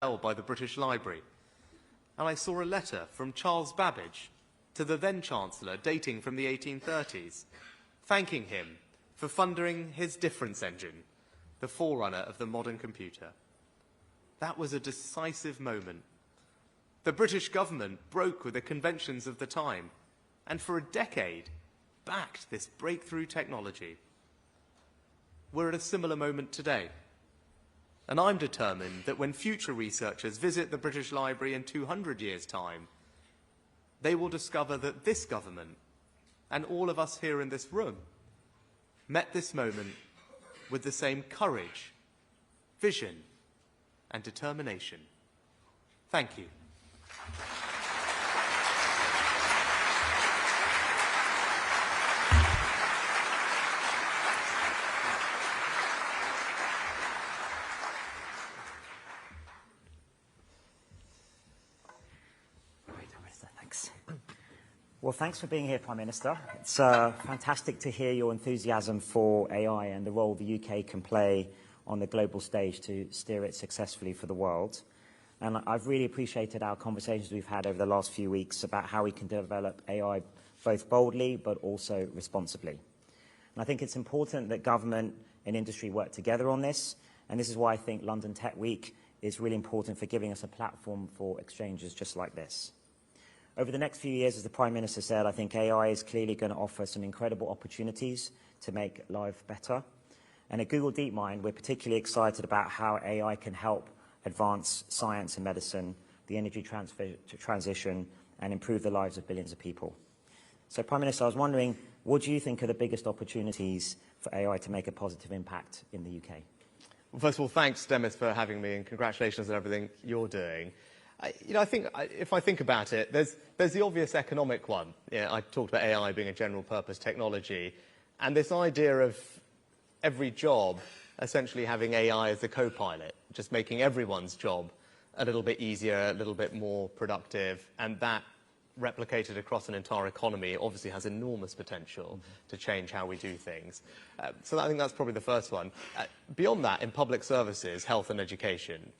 by the British Library, and I saw a letter from Charles Babbage to the then Chancellor, dating from the 1830s, thanking him for funding his difference engine, the forerunner of the modern computer. That was a decisive moment. The British government broke with the conventions of the time, and for a decade backed this breakthrough technology. We're at a similar moment today. And I'm determined that when future researchers visit the British Library in 200 years' time, they will discover that this government, and all of us here in this room, met this moment with the same courage, vision, and determination. Thank you. Well, thanks for being here, Prime Minister. It's fantastic to hear your enthusiasm for AI and the role the UK can play on the global stage to steer it successfully for the world. And I've really appreciated our conversations we've had over the last few weeks about how we can develop AI both boldly but also responsibly. And I think it's important that government and industry work together on this. And this is why I think London Tech Week is really important for giving us a platform for exchanges just like this. Over the next few years, as the Prime Minister said, I think AI is clearly going to offer some incredible opportunities to make life better. And at Google DeepMind, we're particularly excited about how AI can help advance science and medicine, the energy transition, and improve the lives of billions of people. So, Prime Minister, I was wondering, what do you think are the biggest opportunities for AI to make a positive impact in the UK? Well, first of all, thanks, Demis, for having me, and congratulations on everything you're doing. I think if I think about it, there's the obvious economic one. I talked about AI being a general-purpose technology, and this idea of every job essentially having AI as a co-pilot, just making everyone's job a little bit easier, a little bit more productive, and that replicated across an entire economy obviously has enormous potential to change how we do things. So I think that's probably the first one. Beyond that, in public services, health and education,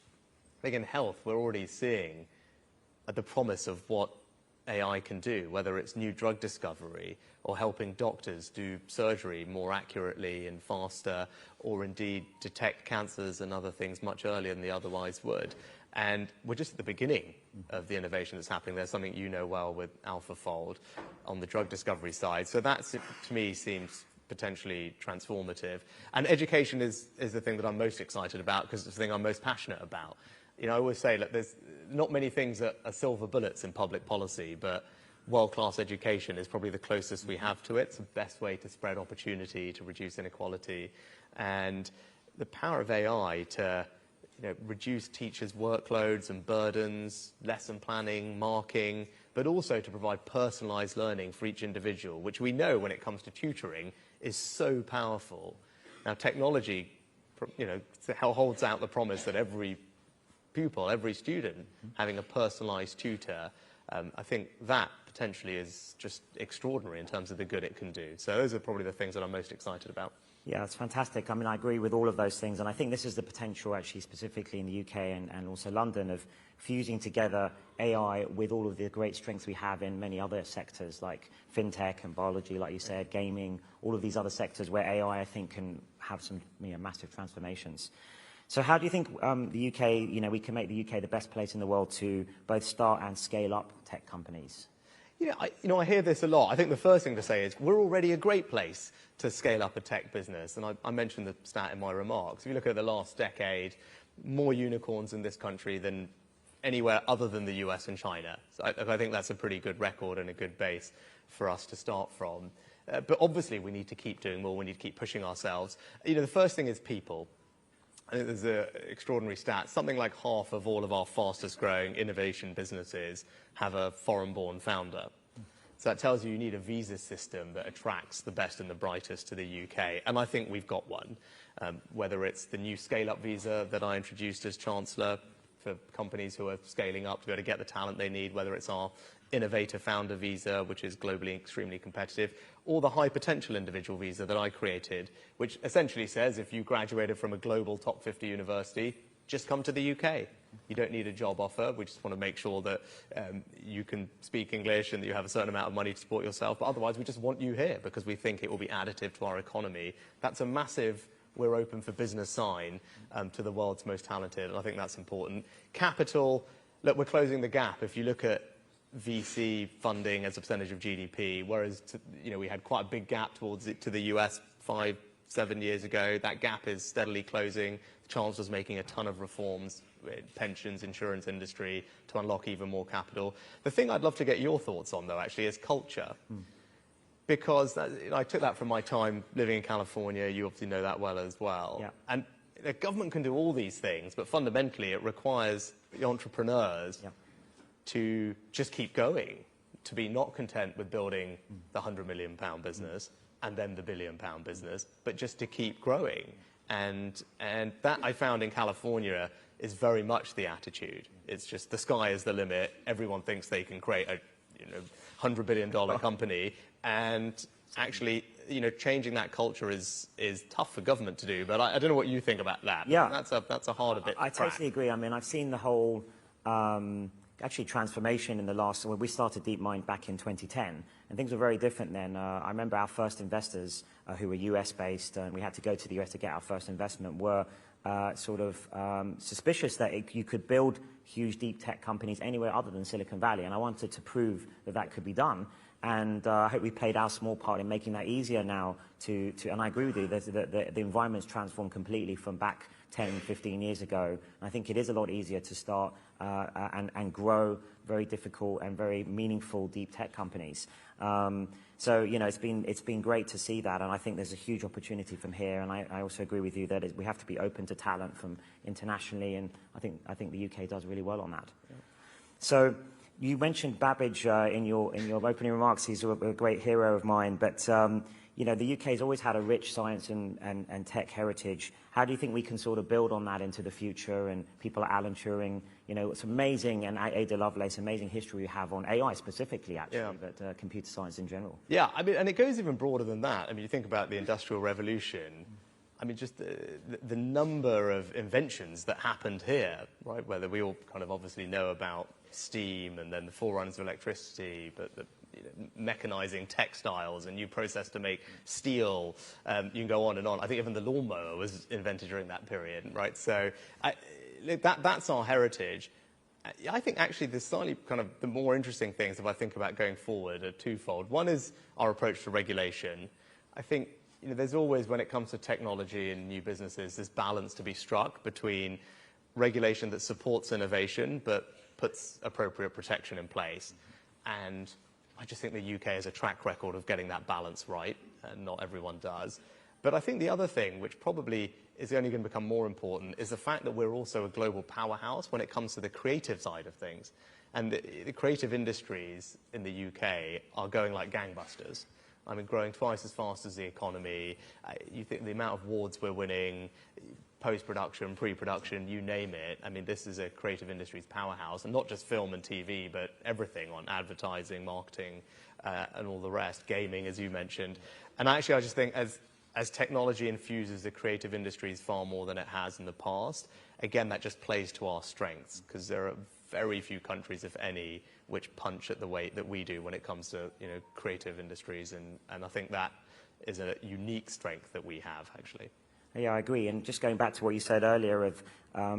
I think in health, we're already seeing the promise of what AI can do, whether it's new drug discovery or helping doctors do surgery more accurately and faster, or indeed detect cancers and other things much earlier than they otherwise would. And we're just at the beginning of the innovation that's happening. There's something you know well with AlphaFold on the drug discovery side. So that, to me, seems potentially transformative. And education is the thing that I'm most excited about because it's the thing I'm most passionate about. I always say that there's not many things that are silver bullets in public policy, but world-class education is probably the closest we have to it. It's the best way to spread opportunity, to reduce inequality, and the power of AI to reduce teachers' workloads and burdens, lesson planning, marking, but also to provide personalised learning for each individual, which we know when it comes to tutoring is so powerful. Now, technology, holds out the promise that every pupil, every student, having a personalised tutor, I think that potentially is just extraordinary in terms of the good it can do. So those are probably the things that I'm most excited about. Yeah, it's fantastic. I mean, I agree with all of those things, and I think this is the potential, actually, specifically in the UK and also London, of fusing together AI with all of the great strengths we have in many other sectors, like fintech and biology, like you said, gaming, all of these other sectors where AI, I think, can have some massive transformations. So how do you think the UK, we can make the UK the best place in the world to both start and scale up tech companies? I hear this a lot. I think the first thing to say is we're already a great place to scale up a tech business. And I mentioned the stat in my remarks. If you look at the last decade, more unicorns in this country than anywhere other than the US and China. So I think that's a pretty good record and a good base for us to start from. But obviously, we need to keep doing more. We need to keep pushing ourselves. The first thing is people. I think there's an extraordinary stat. Something like half of all of our fastest-growing innovation businesses have a foreign-born founder. So that tells you need a visa system that attracts the best and the brightest to the UK. And I think we've got one, whether it's the new scale-up visa that I introduced as Chancellor for companies who are scaling up to be able to get the talent they need, whether it's our innovator founder visa, which is globally extremely competitive, or the high potential individual visa that I created, which essentially says if you graduated from a global top 50 university, just come to the UK. You don't need a job offer. We just want to make sure that you can speak English and that you have a certain amount of money to support yourself. But otherwise, we just want you here because we think it will be additive to our economy. That's a massive "we're open for business" sign to the world's most talented, and I think that's important. Capital, look, we're closing the gap. If you look at VC funding as a percentage of GDP, whereas we had quite a big gap to the US 5-7 years ago. That gap is steadily closing. The Chancellor's making a ton of reforms, pensions, insurance industry, to unlock even more capital. The thing I'd love to get your thoughts on, though, actually, is culture. Because I took that from my time living in California. You obviously know that well as well. Yeah. And the government can do all these things, but fundamentally it requires the entrepreneurs to just keep going, to be not content with building the £100 million business and then the £1 billion business, but just to keep growing. And that I found in California is very much the attitude. It's just the sky is the limit. Everyone thinks they can create a $100 billion company, and actually, changing that culture is tough for government to do. But I don't know what you think about that. Yeah, that's a harder bit. I totally agree. I mean, I've seen the whole actually transformation in the last. When we started DeepMind back in 2010, and things were very different then. I remember our first investors, who were US based, and we had to go to the US to get our first investment, were suspicious that you could build huge deep tech companies anywhere other than Silicon Valley, and I wanted to prove that that could be done. And I hope we played our small part in making that easier now and I agree with you, the environment's transformed completely from back 10, 15 years ago. And I think it is a lot easier to start and grow very difficult and very meaningful deep tech companies. So, it's been great to see that, and I think there's a huge opportunity from here. And I also agree with you that we have to be open to talent from internationally, and I think the UK does really well on that. Yeah. So, you mentioned Babbage in your opening remarks. He's a great hero of mine, but the UK has always had a rich science and tech heritage. How do you think we can sort of build on that into the future? And people like Alan Turing, it's amazing, and Ada Lovelace, amazing history you have on AI specifically, actually, but computer science in general. Yeah, I mean, and it goes even broader than that. I mean, you think about the Industrial Revolution. I mean, just the number of inventions that happened here, right? Whether we all kind of obviously know about steam and then the forerunners of electricity, but mechanizing textiles, a new process to make steel. You can go on and on. I think even the lawnmower was invented during that period, right? So that's our heritage. I think actually the slightly kind of the more interesting things, if I think about going forward, are twofold. One is our approach to regulation. I think there's always, when it comes to technology and new businesses, this balance to be struck between regulation that supports innovation but puts appropriate protection in place. And I just think the UK has a track record of getting that balance right, and not everyone does. But I think the other thing, which probably is only going to become more important, is the fact that we're also a global powerhouse when it comes to the creative side of things. And the creative industries in the UK are going like gangbusters. I mean, growing twice as fast as the economy. You think the amount of awards we're winning, post-production, pre-production, you name it. I mean, this is a creative industries powerhouse, and not just film and TV, but everything on advertising, marketing, and all the rest, gaming, as you mentioned. And actually, I just think as technology infuses the creative industries far more than it has in the past, again, that just plays to our strengths, because there are very few countries, if any, which punch at the weight that we do when it comes to creative industries, and I think that is a unique strength that we have, actually. Yeah, I agree. And just going back to what you said earlier of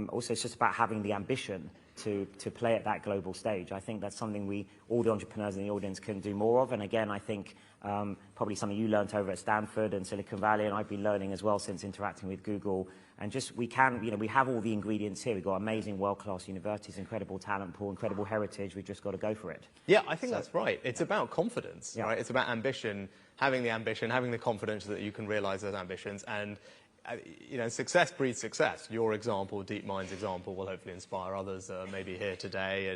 also it's just about having the ambition to play at that global stage. I think that's something all the entrepreneurs in the audience can do more of. And again, I think probably something you learned over at Stanford and Silicon Valley, and I've been learning as well since interacting with Google. And just we have all the ingredients here. We've got amazing world-class universities, incredible talent pool, incredible heritage. We've just got to go for it. Yeah, I think that's right. It's about confidence, right? It's about ambition, having the confidence that you can realize those ambitions. And success breeds success. Your example, DeepMind's example, will hopefully inspire others maybe here today.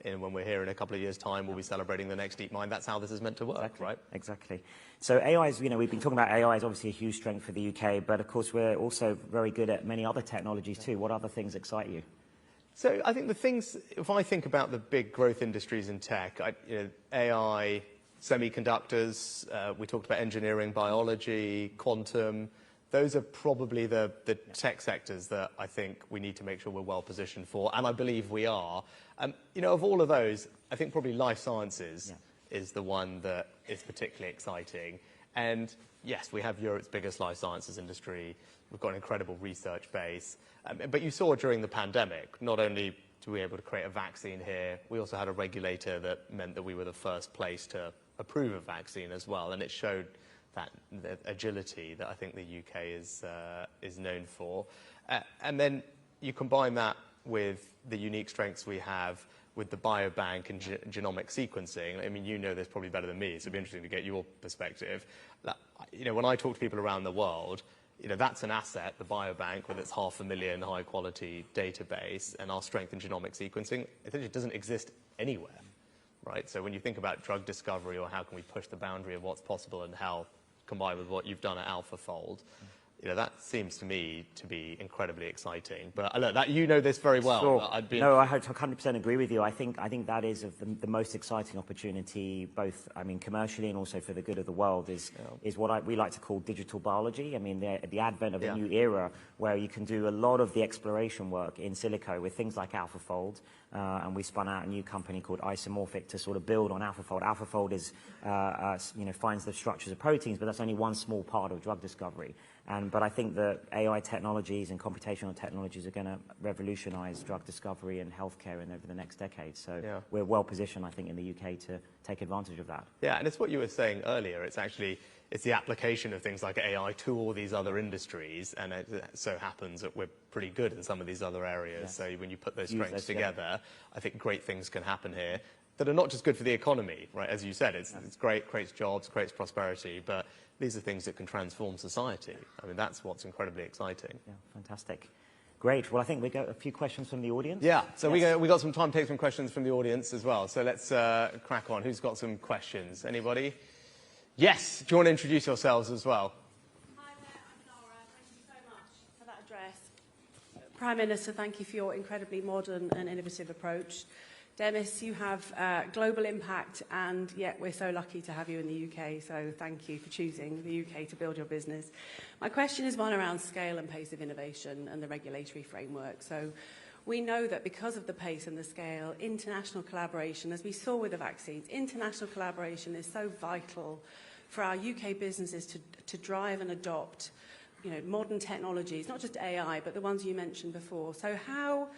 And when we're here in a couple of years' time, we'll be celebrating the next DeepMind. That's how this is meant to work, right? Exactly. So AI is, we've been talking about AI is obviously a huge strength for the UK, but of course we're also very good at many other technologies too. What other things excite you? So I think the things, if I think about the big growth industries in tech, AI, semiconductors, we talked about engineering, biology, quantum. those are probably the tech sectors that I think we need to make sure we're well positioned for, and I believe we are. Of all of those, I think probably life sciences is the one that is particularly exciting. And yes, we have Europe's biggest life sciences industry. We've got an incredible research base. But you saw during the pandemic, not only to be able to create a vaccine here, we also had a regulator that meant that we were the first place to approve a vaccine as well. And it showed that the agility that I think the UK is known for. And then you combine that with the unique strengths we have with the biobank and genomic sequencing. I mean, you know this probably better than me, so it'd be interesting to get your perspective. When I talk to people around the world, that's an asset, the biobank with its 500,000 high-quality database, and our strength in genomic sequencing, it doesn't exist anywhere, right? So when you think about drug discovery or how can we push the boundary of what's possible in health, combined with what you've done at AlphaFold, that seems to me to be incredibly exciting. But look, this very well. Sure. No, I 100% agree with you. I think that is the most exciting opportunity, both, commercially and also for the good of the world, is what we like to call digital biology. I mean, the advent of a new era where you can do a lot of the exploration work in silico with things like AlphaFold, and we spun out a new company called Isomorphic to sort of build on AlphaFold. AlphaFold is, finds the structures of proteins, but that's only one small part of drug discovery. But I think that AI technologies and computational technologies are going to revolutionize drug discovery and healthcare over the next decade. So we're well positioned, I think, in the UK to take advantage of that. Yeah, and it's what you were saying earlier. It's the application of things like AI to all these other industries, and it so happens that we're pretty good in some of these other areas. Yes. So when you put those strengths together, I think great things can happen here that are not just good for the economy, right? As you said, it's great, creates jobs, creates prosperity, but these are things that can transform society. I mean, that's what's incredibly exciting. Yeah, fantastic. Great. Well, I think we got a few questions from the audience. Yeah, so we got some time to take some questions from the audience as well. So let's crack on. Who's got some questions? Anybody? Yes. Do you want to introduce yourselves as well? Hi there, I'm Laura. Thank you so much for that address. Prime Minister, thank you for your incredibly modern and innovative approach. Demis, you have global impact, and yet we're so lucky to have you in the UK, so thank you for choosing the UK to build your business. My question is one around scale and pace of innovation and the regulatory framework. So we know that because of the pace and the scale, international collaboration, as we saw with the vaccines, international collaboration is so vital for our UK businesses to drive and adopt modern technologies, not just AI, but the ones you mentioned before. So how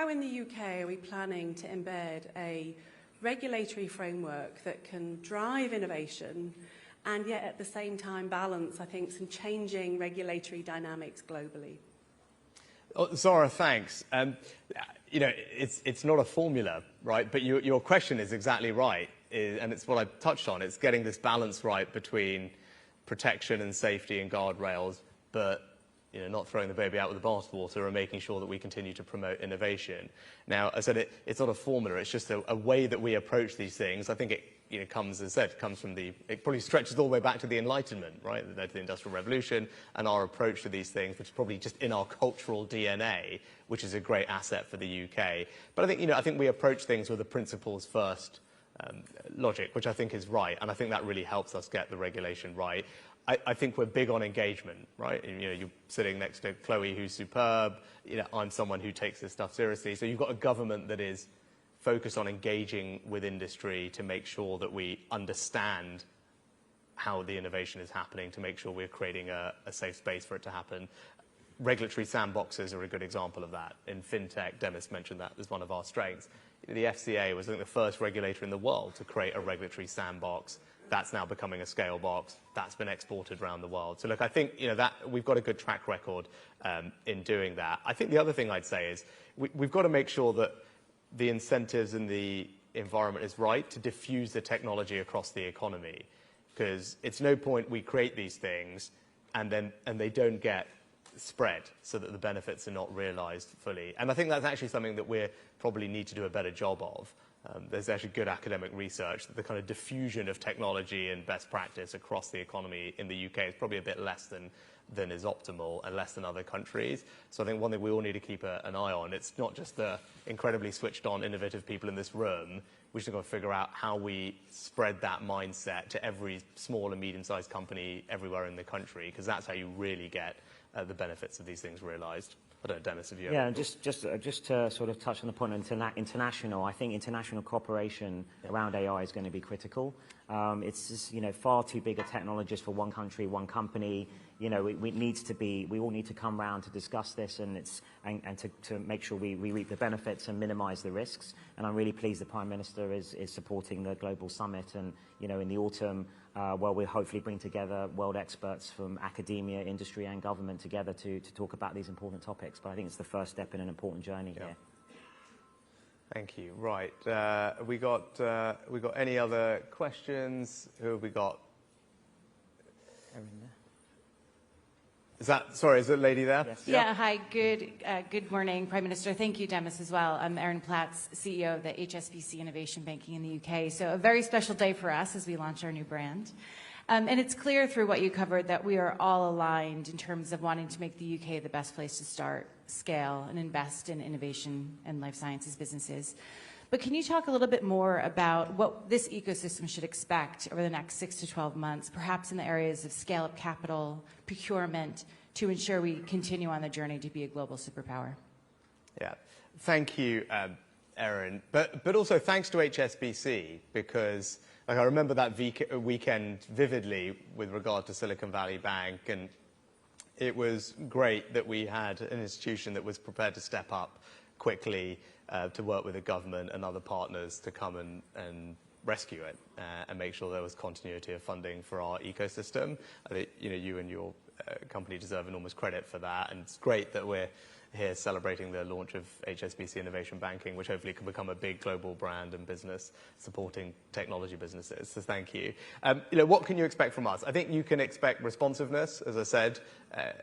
in the UK are we planning to embed a regulatory framework that can drive innovation and yet at the same time balance, I think, some changing regulatory dynamics globally? Zara, thanks. It's not a formula, right? But your question is exactly right, and it's what I touched on. It's getting this balance right between protection and safety and guardrails, but not throwing the baby out with the bathwater and making sure that we continue to promote innovation. Now, as I said, it's not a formula. It's just a way that we approach these things. I think it comes, as I said, it probably stretches all the way back to the Enlightenment, right? The Industrial Revolution and our approach to these things, which is probably just in our cultural DNA, which is a great asset for the UK. But I think we approach things with a principles first logic, which I think is right, and I think that really helps us get the regulation right. I think we're big on engagement, right? You're sitting next to Chloe, who's superb. I'm someone who takes this stuff seriously. So you've got a government that is focused on engaging with industry to make sure that we understand how the innovation is happening, to make sure we're creating a safe space for it to happen. Regulatory sandboxes are a good example of that. In fintech, Demis mentioned that as one of our strengths. The FCA was, I think, the first regulator in the world to create a regulatory sandbox. That's now becoming a scale box. That's been exported around the world. So look, I think that we've got a good track record in doing that. I think the other thing I'd say is we've got to make sure that the incentives and the environment is right to diffuse the technology across the economy, because it's no point we create these things and they don't get spread so that the benefits are not realized fully. And I think that's actually something that we probably need to do a better job of. There's actually good academic research that the kind of diffusion of technology and best practice across the economy in the UK is probably a bit less than is optimal and less than other countries. So I think one thing we all need to keep an eye on, it's not just the incredibly switched on, innovative people in this room. We just got to figure out how we spread that mindset to every small and medium-sized company everywhere in the country, because that's how you really get the benefits of these things realized. I don't know, Dennis, if you Yeah, and just to sort of touch on the point of international, I think international cooperation around AI is going to be critical. It's just, far too big a technologist for one country, one company. We all need to come round to discuss this and to make sure we reap the benefits and minimize the risks. And I'm really pleased the Prime Minister is supporting the Global Summit, and in the autumn, we'll hopefully bring together world experts from academia, industry and government together to talk about these important topics. But I think it's the first step in an important journey here. Thank you. Right. We got any other questions? Who have we got? Is the lady there? Yes. Yeah, hi. Good morning, Prime Minister. Thank you, Demis, as well. I'm Erin Platts, CEO of the HSBC Innovation Banking in the UK. So a very special day for us as we launch our new brand. And it's clear through what you covered that we are all aligned in terms of wanting to make the UK the best place to start, scale, and invest in innovation and life sciences businesses. But can you talk a little bit more about what this ecosystem should expect over the next 6 to 12 months, perhaps in the areas of scale-up capital, procurement, to ensure we continue on the journey to be a global superpower? Yeah, thank you, Erin. But also thanks to HSBC, because I remember that weekend vividly with regard to Silicon Valley Bank, and it was great that we had an institution that was prepared to step up quickly to work with the government and other partners to come and rescue it and make sure there was continuity of funding for our ecosystem. I think you and your company deserve enormous credit for that, and it's great that we're here celebrating the launch of HSBC Innovation Banking, which hopefully can become a big global brand and business supporting technology businesses. So thank you. What can you expect from us? I think you can expect responsiveness, as I said,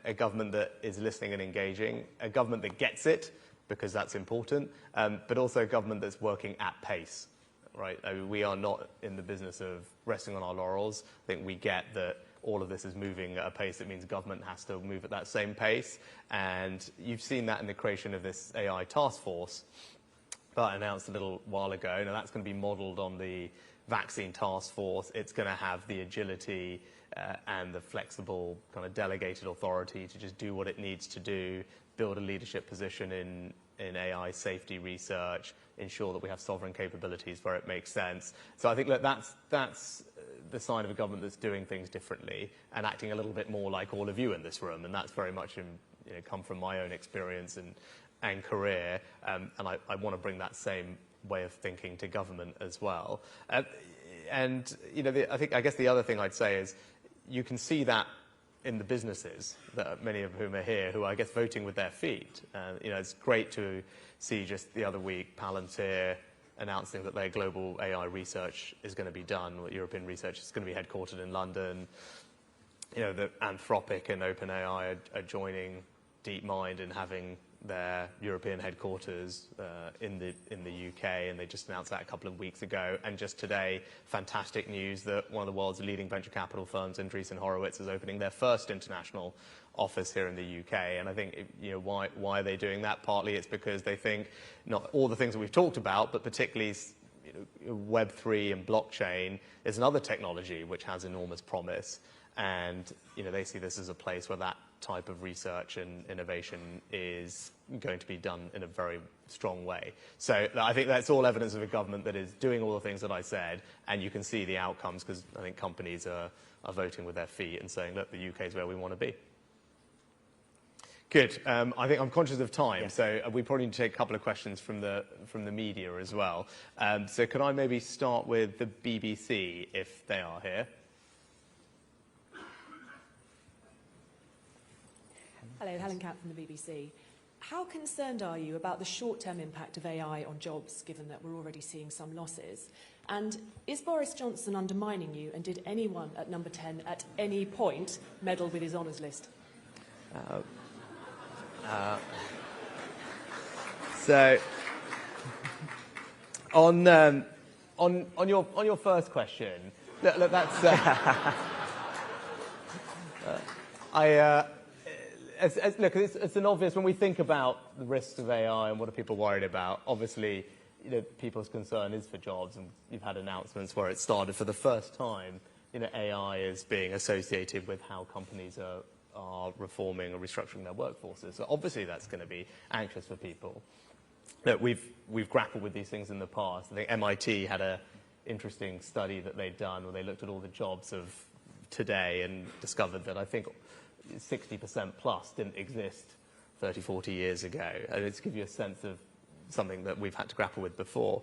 a government that is listening and engaging, a government that gets it, because that's important, but also a government that's working at pace, right? I mean, we are not in the business of resting on our laurels. I think we get that all of this is moving at a pace that means government has to move at that same pace. And you've seen that in the creation of this AI task force that I announced a little while ago. Now, that's going to be modeled on the vaccine task force. It's going to have the agility and the flexible kind of delegated authority to just do what it needs to do, build a leadership position in AI safety research, ensure that we have sovereign capabilities where it makes sense. So I think that's the sign of a government that's doing things differently and acting a little bit more like all of you in this room. And that's very much come from my own experience and career. And I want to bring that same way of thinking to government as well. I guess the other thing I'd say is you can see that in the businesses, that many of whom are here, who are, I guess, voting with their feet. It's great to see just the other week Palantir announcing that their global AI research is going to be done, European research is going to be headquartered in London. That Anthropic and OpenAI are joining DeepMind and having their European headquarters in the UK, and they just announced that a couple of weeks ago. And just today, fantastic news that one of the world's leading venture capital firms, Andreessen Horowitz, is opening their first international office here in the UK. And I think, why are they doing that? Partly it's because they think not all the things that we've talked about, but particularly Web3 and blockchain is another technology which has enormous promise. And they see this as a place where that type of research and innovation is going to be done in a very strong way. So I think that's all evidence of a government that is doing all the things that I said, and you can see the outcomes because I think companies are voting with their feet and saying, look, the UK is where we want to be. Good. I think I'm conscious of time, yes. So we probably need to take a couple of questions from the media as well. So could I maybe start with the BBC, if they are here? Hello, Helen Camp from the BBC. How concerned are you about the short-term impact of AI on jobs, given that we're already seeing some losses? And is Boris Johnson undermining you, and did anyone at number 10 at any point meddle with his honours list? On your first question, look that's look, it's an obvious, when we think about the risks of AI and what are people worried about, obviously, people's concern is for jobs, and you've had announcements where it started for the first time, AI is being associated with how companies are reforming or restructuring their workforces. So obviously that's going to be anxious for people. Look, we've grappled with these things in the past. I think MIT had an interesting study that they'd done where they looked at all the jobs of today and discovered that I think 60% plus didn't exist 30, 40 years ago. And it's to give you a sense of something that we've had to grapple with before.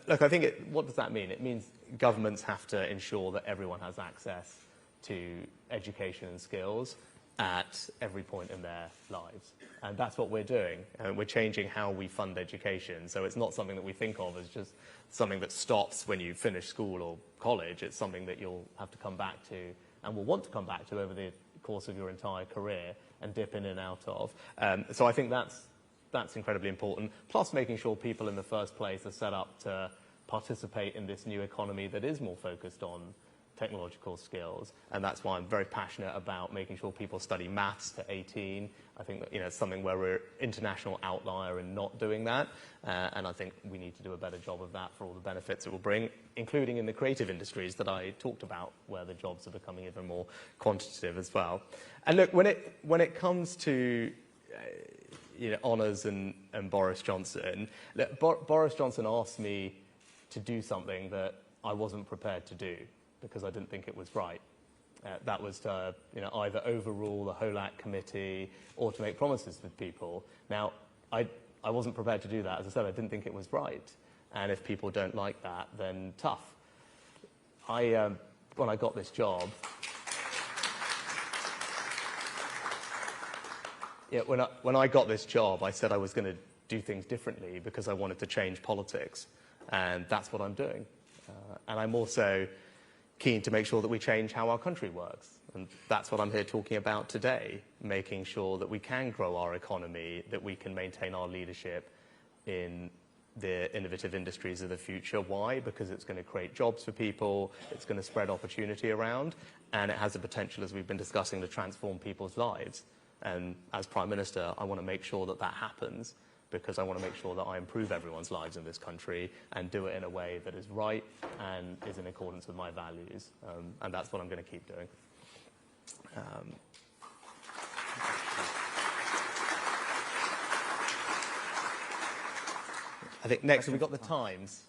Look, I think what does that mean? It means governments have to ensure that everyone has access to education and skills at every point in their lives. And that's what we're doing. We're changing how we fund education. So it's not something that we think of as just something that stops when you finish school or college. It's something that you'll have to come back to and will want to come back to over the course of your entire career and dip in and out of. So I think that's incredibly important. Plus making sure people in the first place are set up to participate in this new economy that is more focused on technological skills, and that's why I'm very passionate about making sure people study maths to 18. I think that, it's something where we're international outlier in not doing that, and I think we need to do a better job of that for all the benefits it will bring, including in the creative industries that I talked about, where the jobs are becoming even more quantitative as well. And look, when it comes to honours and Boris Johnson, look, Boris Johnson asked me to do something that I wasn't prepared to do, because I didn't think it was right. That was to either overrule the HOLAC committee or to make promises to people. Now, I wasn't prepared to do that. As I said, I didn't think it was right. And if people don't like that, then tough. When I got this job, when I got this job, I said I was going to do things differently because I wanted to change politics. And that's what I'm doing. And I'm also keen to make sure that we change how our country works. And that's what I'm here talking about today, making sure that we can grow our economy, that we can maintain our leadership in the innovative industries of the future. Why? Because it's going to create jobs for people, it's going to spread opportunity around, and it has the potential, as we've been discussing, to transform people's lives. And as Prime Minister, I want to make sure that that happens, because I want to make sure that I improve everyone's lives in this country and do it in a way that is right and is in accordance with my values. And that's what I'm going to keep doing. I think next we've got the Times.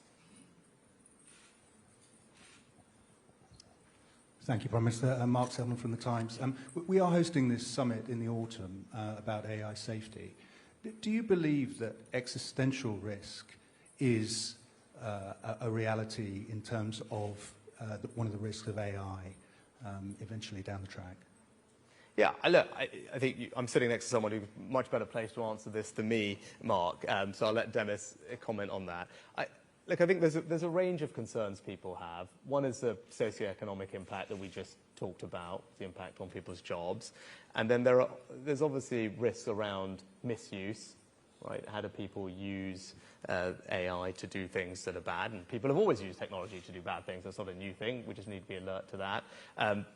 Thank you, Prime Minister. Mark Selman from the Times. We are hosting this summit in the autumn about AI safety. Do you believe that existential risk is a reality in terms of one of the risks of AI eventually down the track? Yeah, look, I think I'm sitting next to someone who's much better placed to answer this than me, Mark, so I'll let Demis comment on that. Look, I think there's a range of concerns people have. One is the socioeconomic impact that we just talked about, the impact on people's jobs. And then there's obviously risks around misuse, right? How do people use AI to do things that are bad? And people have always used technology to do bad things. That's not a new thing. We just need to be alert to that.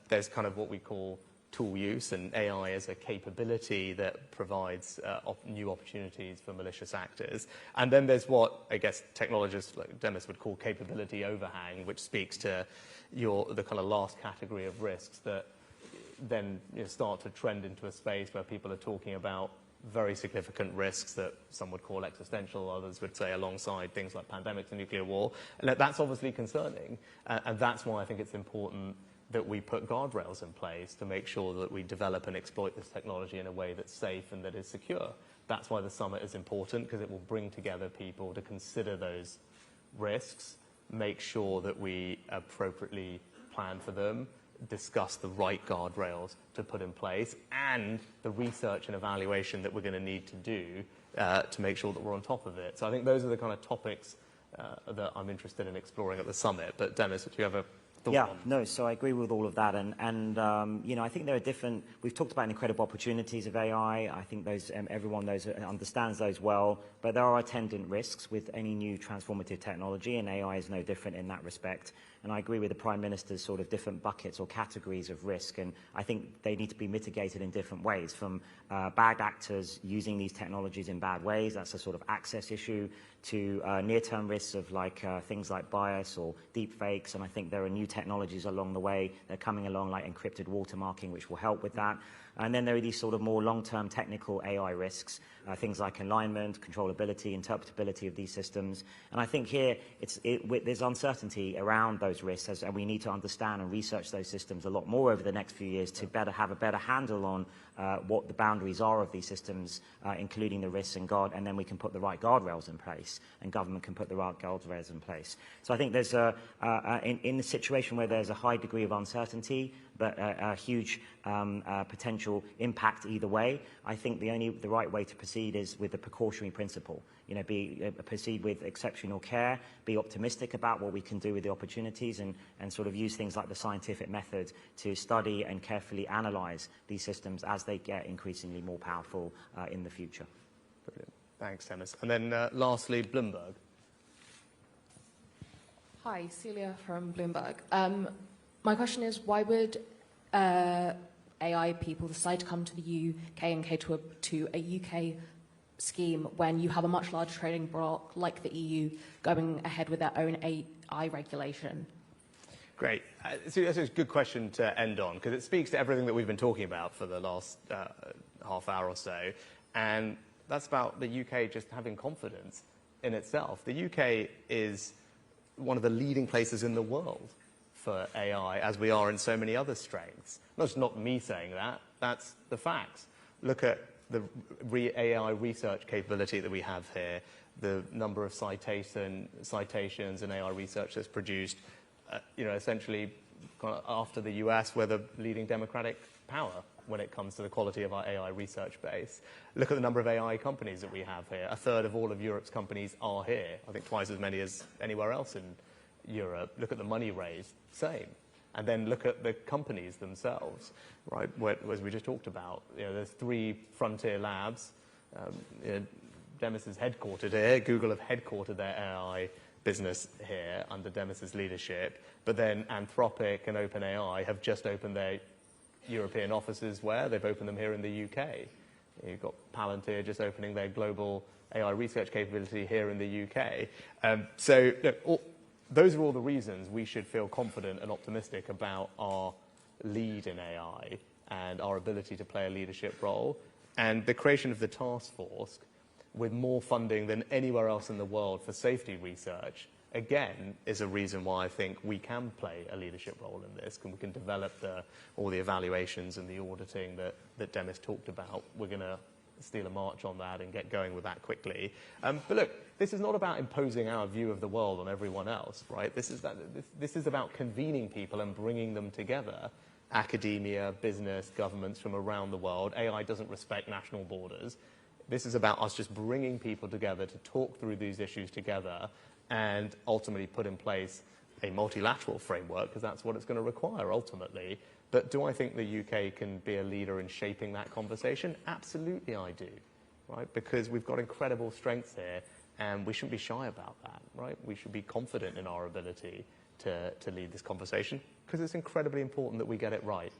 There's kind of what we call tool use, and AI as a capability that provides new opportunities for malicious actors. And then there's what, I guess, technologists like Demis would call capability overhang, which speaks to the kind of last category of risks that then start to trend into a space where people are talking about very significant risks that some would call existential, others would say alongside things like pandemics and nuclear war. And that's obviously concerning, and that's why I think it's important that we put guardrails in place to make sure that we develop and exploit this technology in a way that's safe and that is secure. That's why the summit is important, because it will bring together people to consider those risks, make sure that we appropriately plan for them, discuss the right guardrails to put in place, and the research and evaluation that we're going to need to do to make sure that we're on top of it. So I think those are the kind of topics that I'm interested in exploring at the summit. But Demis, do you have a Yeah, no, so I agree with all of that. And you know, I think there are different, we've talked about incredible opportunities of AI. I think those, everyone knows, understands those well, but there are attendant risks with any new transformative technology, and AI is no different in that respect. And I agree with the Prime Minister's sort of different buckets or categories of risk, and I think they need to be mitigated in different ways, from bad actors using these technologies in bad ways, that's a sort of access issue, to near-term risks of things like bias or deep fakes, and I think there are new technologies along the way that are coming along, like encrypted watermarking, which will help with that. And then there are these sort of more long-term technical AI risks, things like alignment, controllability, interpretability of these systems. And I think here there's uncertainty around those risks, and we need to understand and research those systems a lot more over the next few years to have a better handle on what the boundaries are of these systems, including the risks and then we can put the right guardrails in place, and government can put the right guardrails in place. So I think there's in a situation where there's a high degree of uncertainty, but a huge potential impact either way, I think the right way to proceed is with the precautionary principle. You know, proceed with exceptional care, be optimistic about what we can do with the opportunities, and sort of use things like the scientific method to study and carefully analyze these systems as they get increasingly more powerful in the future. Brilliant. Thanks, Demis. And then lastly, Bloomberg. Hi, Celia from Bloomberg. My question is, why would AI people decide to come to the UK and cater to a UK scheme when you have a much larger trading bloc like the EU going ahead with their own AI regulation? Great. So that's a good question to end on, because it speaks to everything that we've been talking about for the last half hour or so. And that's about the UK just having confidence in itself. The UK is one of the leading places in the world for AI, as we are in so many other strengths. That's not me saying that, that's the facts. Look at the AI research capability that we have here, the number of citations and AI research that's produced, essentially after the US, we're the leading democratic power when it comes to the quality of our AI research base. Look at the number of AI companies that we have here. A third of all of Europe's companies are here. I think twice as many as anywhere else in Europe. Look at the money raised, same. And then look at the companies themselves, right? As we just talked about, there's 3 frontier labs. Demis is headquartered here. Google have headquartered their AI business here under Demis's leadership. But then Anthropic and OpenAI have just opened their European offices where? They've opened them here in the UK. You've got Palantir just opening their global AI research capability here in the UK. So look, those are all the reasons we should feel confident and optimistic about our lead in AI and our ability to play a leadership role. And the creation of the task force with more funding than anywhere else in the world for safety research, again, is a reason why I think we can play a leadership role in this, and we can develop all the evaluations and the auditing that Demis talked about. We're going to steal a march on that and get going with that quickly. But look, this is not about imposing our view of the world on everyone else, right? This is about convening people and bringing them together. Academia, business, governments from around the world. AI doesn't respect national borders. This is about us just bringing people together to talk through these issues together and ultimately put in place a multilateral framework, because that's what it's going to require ultimately. But do I think the UK can be a leader in shaping that conversation? Absolutely I do, right? Because we've got incredible strengths here, and we shouldn't be shy about that, right? We should be confident in our ability to lead this conversation, because it's incredibly important that we get it right.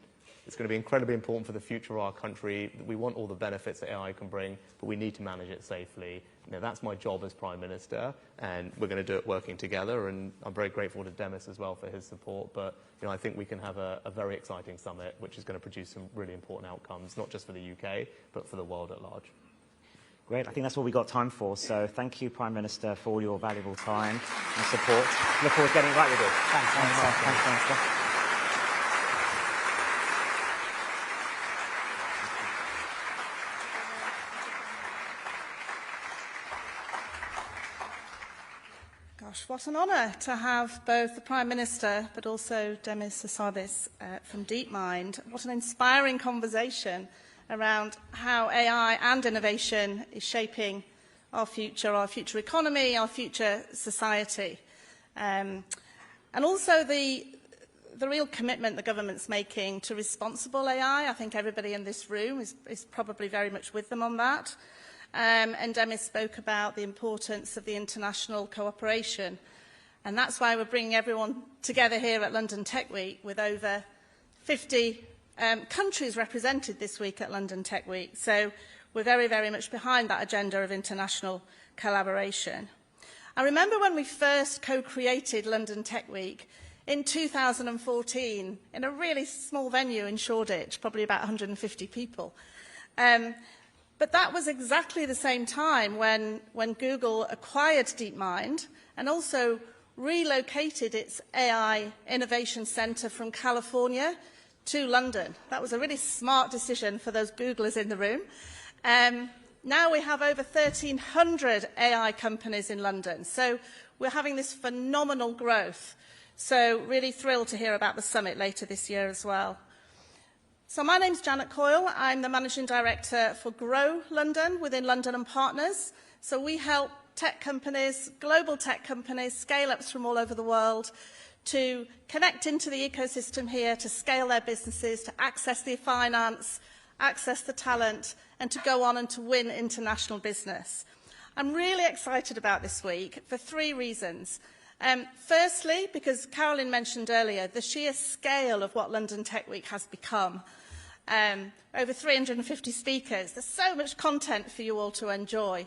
It's going to be incredibly important for the future of our country. We want all the benefits that AI can bring, but we need to manage it safely. That's my job as Prime Minister, and we're going to do it working together. And I'm very grateful to Demis as well for his support. But I think we can have a very exciting summit, which is going to produce some really important outcomes, not just for the UK, but for the world at large. Great. I think that's all we've got time for. So thank you, Prime Minister, for all your valuable time and support. Look forward to getting right with it. Thanks, Minister. Gosh, what an honour to have both the Prime Minister but also Demis Hassabis from DeepMind. What an inspiring conversation around how AI and innovation is shaping our future economy, our future society. And also the the real commitment the government's making to responsible AI. I think everybody in this room is probably very much with them on that. And Demis spoke about the importance of the international cooperation. And that's why we're bringing everyone together here at London Tech Week, with over 50 countries represented this week at London Tech Week. So we're very, very much behind that agenda of international collaboration. I remember when we first co-created London Tech Week in 2014 in a really small venue in Shoreditch, probably about 150 people. But that was exactly the same time when Google acquired DeepMind and also relocated its AI Innovation Centre from California to London. That was a really smart decision for those Googlers in the room. Now we have over 1,300 AI companies in London. So we're having this phenomenal growth. So really thrilled to hear about the summit later this year as well. So my name's Janet Coyle. I'm the Managing Director for Grow London within London and Partners. So we help tech companies, global tech companies, scale-ups from all over the world to connect into the ecosystem here, to scale their businesses, to access the finance, access the talent, and to go on and to win international business. I'm really excited about this week for 3 reasons. Firstly, because Carolyn mentioned earlier, the sheer scale of what London Tech Week has become. Over 350 speakers. There's so much content for you all to enjoy.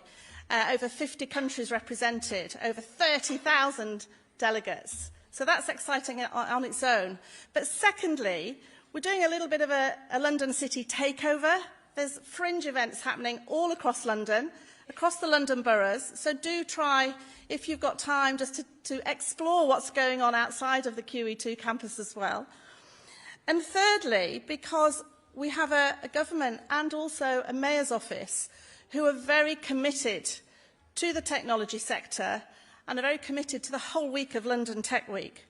Over 50 countries represented. Over 30,000 delegates. So that's exciting on its own. But secondly, we're doing a little bit of a London City takeover. There's fringe events happening all across London, across the London boroughs. So do try, if you've got time, just to explore what's going on outside of the QE2 campus as well. And thirdly, because we have a government and also a mayor's office who are very committed to the technology sector and are very committed to the whole week of London Tech Week.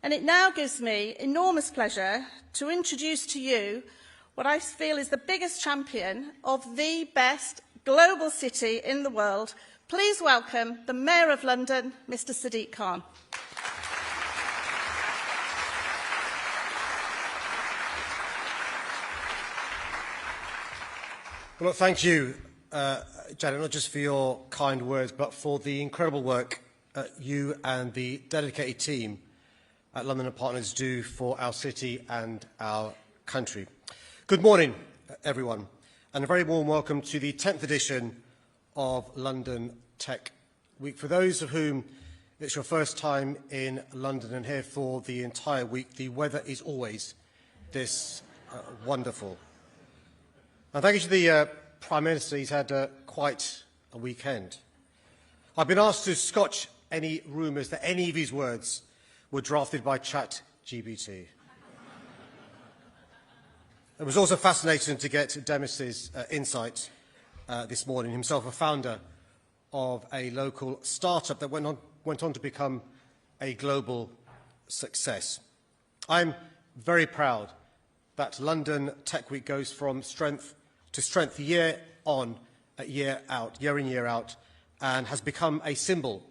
And it now gives me enormous pleasure to introduce to you what I feel is the biggest champion of the best global city in the world. Please welcome the Mayor of London, Mr. Sadiq Khan. Well, thank you, Janet, not just for your kind words, but for the incredible work you and the dedicated team at London and Partners do for our city and our country. Good morning, everyone, and a very warm welcome to the 10th edition of London Tech Week. For those of whom it's your first time in London and here for the entire week, the weather is always this wonderful. And thank you to the Prime Minister. He's had quite a weekend. I've been asked to scotch any rumours that any of his words were drafted by ChatGPT. It was also fascinating to get Demis's insight this morning, himself a founder of a local startup that went on to become a global success. I'm very proud that London Tech Week goes from strength to strength year in, year out, and has become a symbol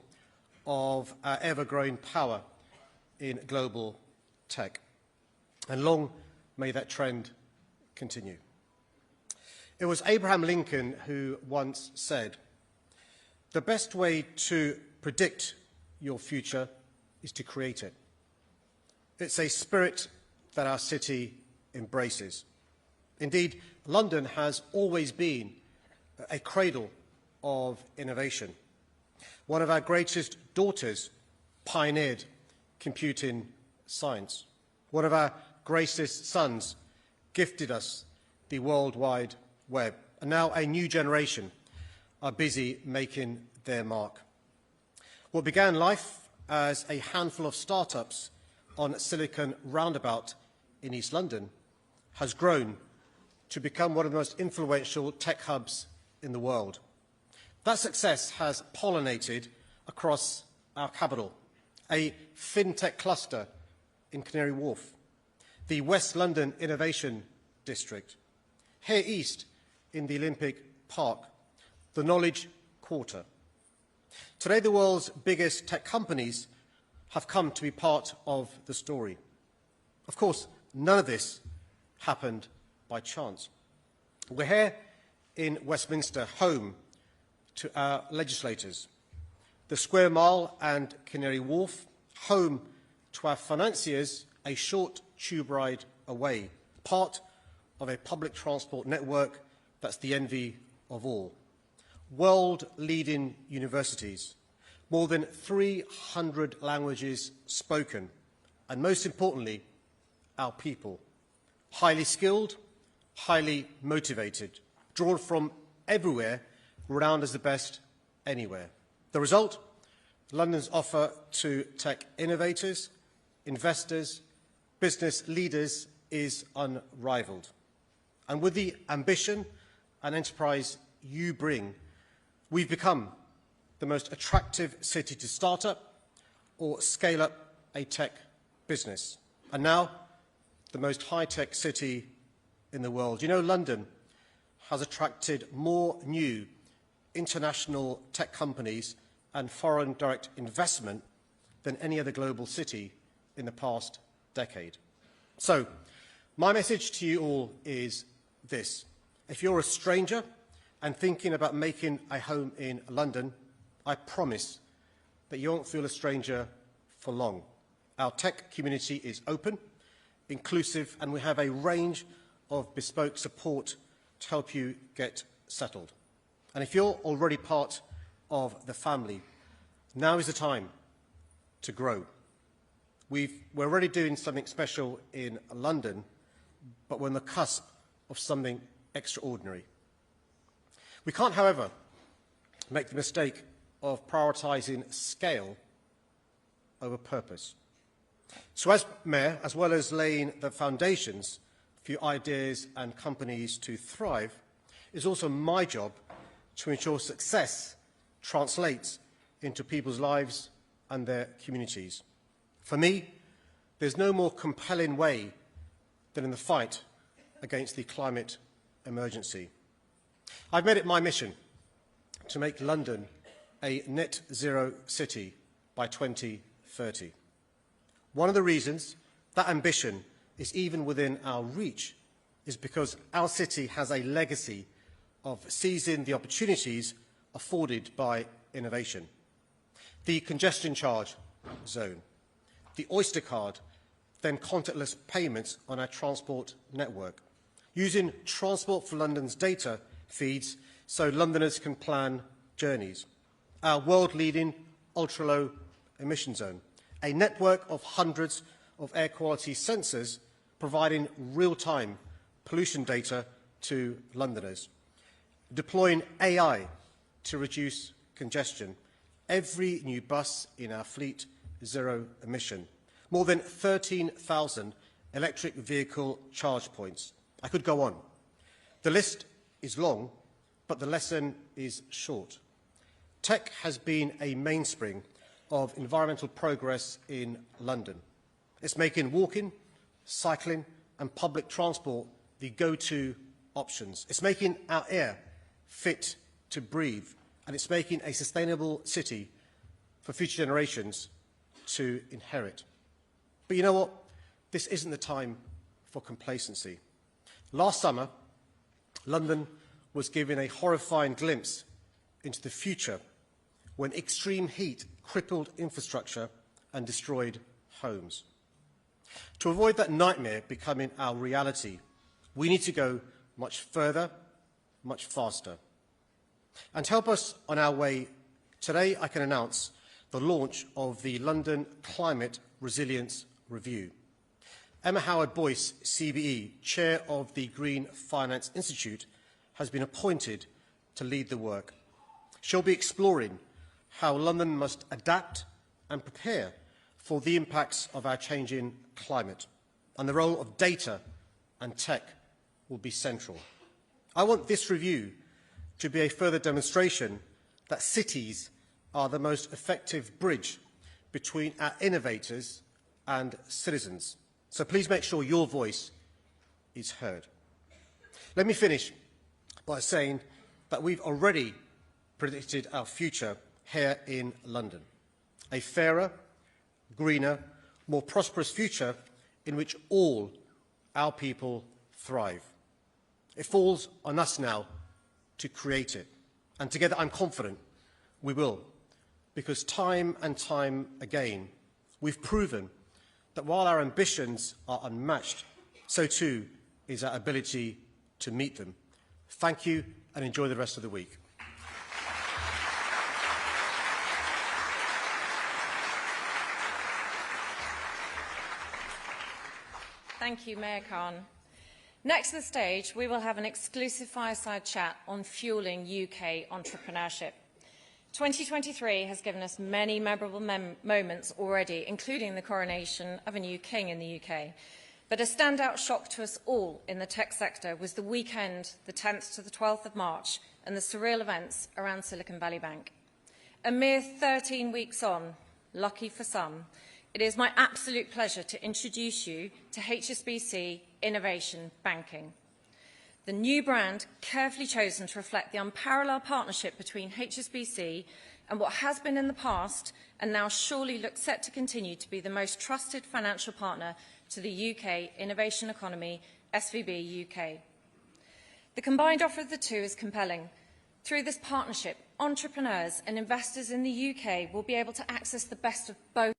of our ever-growing power in global tech. And long may that trend continue. It was Abraham Lincoln who once said, "The best way to predict your future is to create it." It's a spirit that our city embraces. Indeed, London has always been a cradle of innovation. One of our greatest daughters pioneered computing science. One of our greatest sons gifted us the World Wide Web. And now a new generation are busy making their mark. What began life as a handful of startups on Silicon Roundabout in East London has grown to become one of the most influential tech hubs in the world. That success has pollinated across our capital, a fintech cluster in Canary Wharf, the West London Innovation District, here east in the Olympic Park, the Knowledge Quarter. Today, the world's biggest tech companies have come to be part of the story. Of course, none of this happened by chance. We're here in Westminster, home to our legislators, the Square Mile and Canary Wharf, home to our financiers, a short tube ride away, part of a public transport network that's the envy of all. World-leading universities, more than 300 languages spoken, and most importantly, our people, highly skilled, highly motivated, drawn from everywhere, renowned as the best anywhere. The result? London's offer to tech innovators, investors, business leaders is unrivaled. And with the ambition and enterprise you bring, we've become the most attractive city to start up or scale up a tech business. And now, the most high-tech city in the world. You know, London has attracted more new international tech companies and foreign direct investment than any other global city in the past decade. So, my message to you all is this. If you're a stranger and thinking about making a home in London, I promise that you won't feel a stranger for long. Our tech community is open, inclusive, and we have a range of bespoke support to help you get settled. And if you're already part of the family, now is the time to grow. We're already doing something special in London, but we're on the cusp of something extraordinary. We can't, however, make the mistake of prioritising scale over purpose. So as Mayor, as well as laying the foundations for your ideas and companies to thrive, it's also my job to ensure success translates into people's lives and their communities. For me, there's no more compelling way than in the fight against the climate emergency. I've made it my mission to make London a net zero city by 2030. One of the reasons that ambition is even within our reach is because our city has a legacy of seizing the opportunities afforded by innovation. The congestion charge zone, the Oyster card, then contactless payments on our transport network, using Transport for London's data feeds so Londoners can plan journeys, our world-leading ultra-low emission zone, a network of hundreds of air quality sensors providing real-time pollution data to Londoners, deploying AI to reduce congestion, every new bus in our fleet zero emission, more than 13,000 electric vehicle charge points. I could go on. The list is long, but the lesson is short. Tech has been a mainspring of environmental progress in London. It's making walking, cycling and public transport the go-to options. It's making our air fit to breathe, and it's making a sustainable city for future generations to inherit. But you know what? This isn't the time for complacency. Last summer, London was given a horrifying glimpse into the future when extreme heat crippled infrastructure and destroyed homes. To avoid that nightmare becoming our reality, we need to go much further, much faster. And to help us on our way, today I can announce the launch of the London Climate Resilience Review. Emma Howard-Boyce, CBE, Chair of the Green Finance Institute, has been appointed to lead the work. She'll be exploring how London must adapt and prepare for the impacts of our changing climate, and the role of data and tech will be central. I want this review to be a further demonstration that cities are the most effective bridge between our innovators and citizens. So please make sure your voice is heard. Let me finish by saying that we've already predicted our future here in London. A fairer, greener, more prosperous future in which all our people thrive. It falls on us now to create it. And together I'm confident we will, because time and time again, we've proven that while our ambitions are unmatched, so too is our ability to meet them. Thank you and enjoy the rest of the week. Thank you, Mayor Khan. Next to the stage, we will have an exclusive fireside chat on fueling UK entrepreneurship. 2023 has given us many memorable moments already, including the coronation of a new king in the UK. But a standout shock to us all in the tech sector was the weekend, the 10th to the 12th of March, and the surreal events around Silicon Valley Bank. A mere 13 weeks on, lucky for some, it is my absolute pleasure to introduce you to HSBC Innovation Banking. The new brand, carefully chosen to reflect the unparalleled partnership between HSBC and what has been in the past and now surely looks set to continue to be the most trusted financial partner to the UK innovation economy, SVB UK. The combined offer of the two is compelling. Through this partnership, entrepreneurs and investors in the UK will be able to access the best of both